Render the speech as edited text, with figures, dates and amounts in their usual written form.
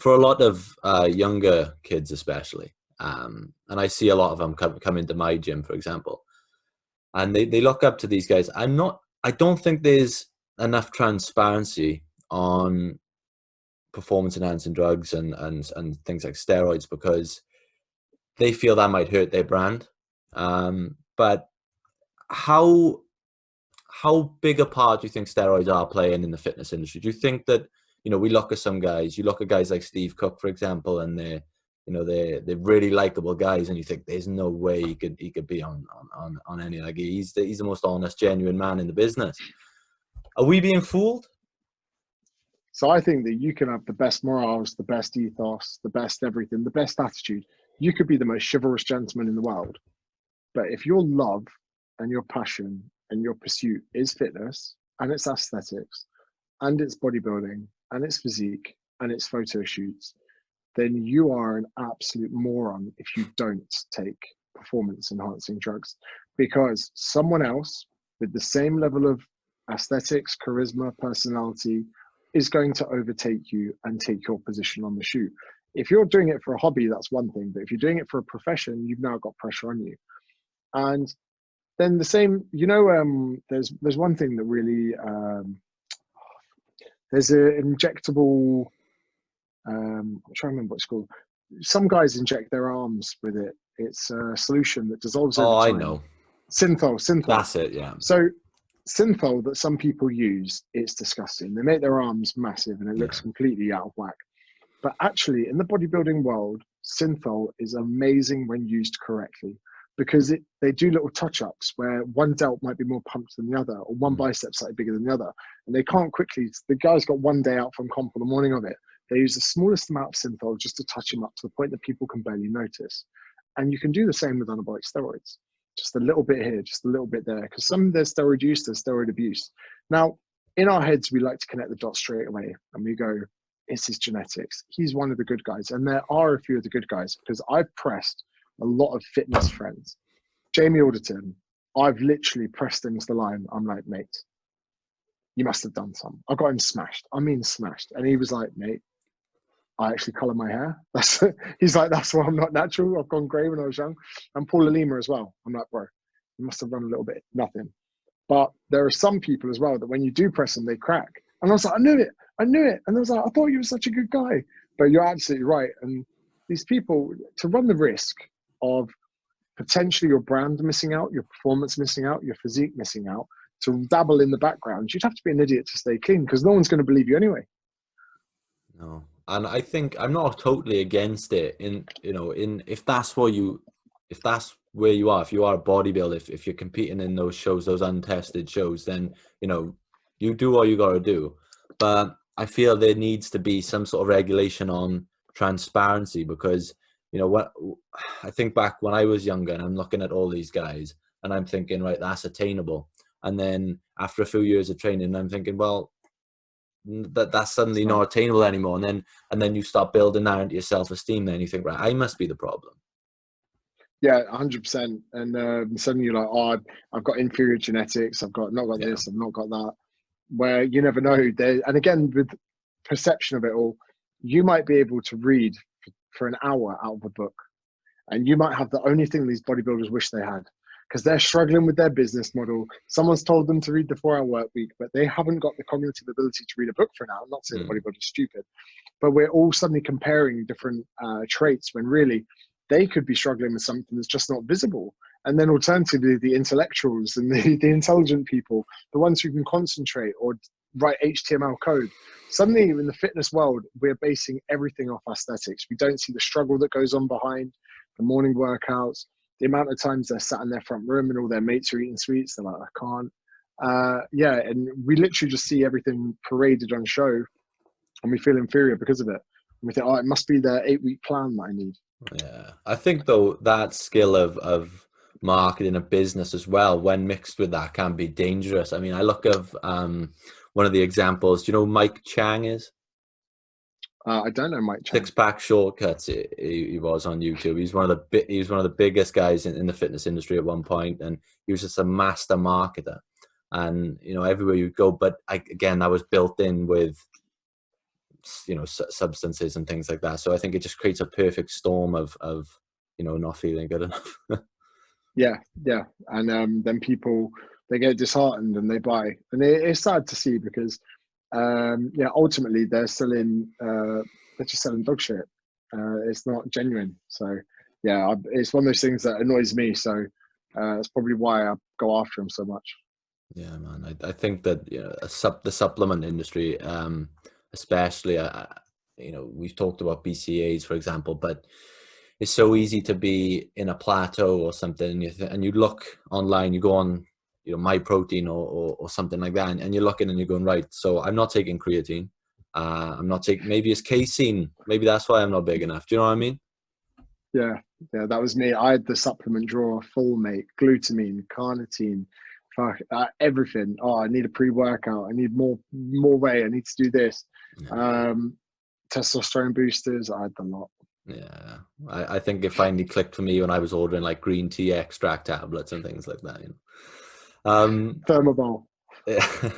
for a lot of younger kids, especially, and I see a lot of them come into my gym, for example, and they look up to these guys. I don't think there's enough transparency on performance enhancing drugs and things like steroids, because they feel that might hurt their brand. But how big a part do you think steroids are playing in the fitness industry? Do you think that, we look at some guys, you look at guys like Steve Cook, for example, and they're really likable guys, and you think there's no way he could be on any, like, he's the most honest, genuine man in the business. Are we being fooled? So I think that you can have the best morals, the best ethos, the best everything, the best attitude. You could be the most chivalrous gentleman in the world. But if your love and your passion and your pursuit is fitness and it's aesthetics and it's bodybuilding and it's physique and it's photo shoots, then you are an absolute moron if you don't take performance enhancing drugs, because someone else with the same level of aesthetics, charisma, personality is going to overtake you and take your position on the shoot. If you're doing it for a hobby, that's one thing. But if you're doing it for a profession, you've now got pressure on you. And then the same, there's one thing that really, there's an injectable, I'm trying to remember what it's called. Some guys inject their arms with it. It's a solution that dissolves over time. I know. Synthol. That's it, yeah. So synthol that some people use, it's disgusting. They make their arms massive and it looks completely out of whack. But actually, in the bodybuilding world, synthol is amazing when used correctly, because they do little touch-ups where one delt might be more pumped than the other, or one bicep slightly bigger than the other. And they can't quickly, the guy's got one day out from comp on the morning of it. They use the smallest amount of synthol just to touch him up to the point that people can barely notice. And you can do the same with anabolic steroids. Just a little bit here, just a little bit there, because some there's steroid use, there's steroid abuse. Now, in our heads, we like to connect the dots straight away, and we go, it's his genetics. He's one of the good guys. And there are a few of the good guys, because I've pressed a lot of fitness friends. Jamie Alderton, I've literally pressed him to the line. I'm like, mate, you must have done some. I got him smashed. I mean, smashed. And he was like, mate, I actually colour my hair. He's like, that's why I'm not natural. I've gone grey when I was young. And Paula Lima as well. I'm like, bro, you must have run a little bit. Nothing. But there are some people as well that when you do press them, they crack. And I was like, I knew it. And I was like, I thought you were such a good guy. But you're absolutely right. And these people, to run the risk of potentially your brand missing out, your performance missing out, your physique missing out, to dabble in the background, you'd have to be an idiot to stay clean, because no one's going to believe you anyway. No. And I think I'm not totally against it if that's where you are, if you are a bodybuilder, if you're competing in those shows, those untested shows, then, you do what you got to do. But I feel there needs to be some sort of regulation on transparency, because, what I think back when I was younger and I'm looking at all these guys and I'm thinking, right, that's attainable. And then after a few years of training, I'm thinking, well, that's suddenly not attainable anymore. And then you start building that into your self-esteem. Then you think, right, I must be the problem. Yeah, 100%. And suddenly you're like, oh, I've got inferior genetics. I've not got this. I've not got that. Where you never know. And again, with perception of it all, you might be able to read for an hour out of a book, and you might have the only thing these bodybuilders wish they had, because they're struggling with their business model. Someone's told them to read the 4-hour work week, but they haven't got the cognitive ability to read a book for an hour. I'm not saying the bodybuilder's stupid, but we're all suddenly comparing different traits when really they could be struggling with something that's just not visible. And then alternatively, the intellectuals and the intelligent people, the ones who can concentrate or write HTML code, suddenly in the fitness world, we're basing everything off aesthetics. We don't see the struggle that goes on behind the morning workouts, the amount of times they're sat in their front room and all their mates are eating sweets. They're like, I can't. And we literally just see everything paraded on show, and we feel inferior because of it. And we think, oh, it must be the 8-week plan that I need. Yeah, I think though that skill of marketing a business as well, when mixed with that, can be dangerous. I mean, I look at one of the examples. Do you know who Mike Chang is? I don't know Mike Chang. Six Pack Shortcuts. He was on YouTube. He was one of the biggest guys in the fitness industry at one point, and he was just a master marketer. And everywhere you go, but again, that was built in with substances and things like that. So I think it just creates a perfect storm of not feeling good enough. Yeah, yeah, and then people, they get disheartened and they buy, and it's sad to see because yeah, ultimately they're just selling dog shit. It's not genuine. So yeah, it's one of those things that annoys me. So that's probably why I go after them so much. Yeah, man. I think that the supplement industry, especially, we've talked about BCAAs, for example, but it's so easy to be in a plateau or something, and you look online, you go on, My Protein or something like that, and you're looking and you're going, right, so I'm not taking creatine, I'm not taking, maybe it's casein, maybe that's why I'm not big enough. Do you know what I mean? Yeah, yeah, that was me. I had the supplement drawer full, mate. Glutamine, carnitine, fuck, everything. Oh, I need a pre-workout. I need more whey. I need to do this. Um, Testosterone boosters. I had a lot. Yeah, I think it finally clicked for me when I was ordering like green tea extract tablets and things like that. Thermobol. Yeah.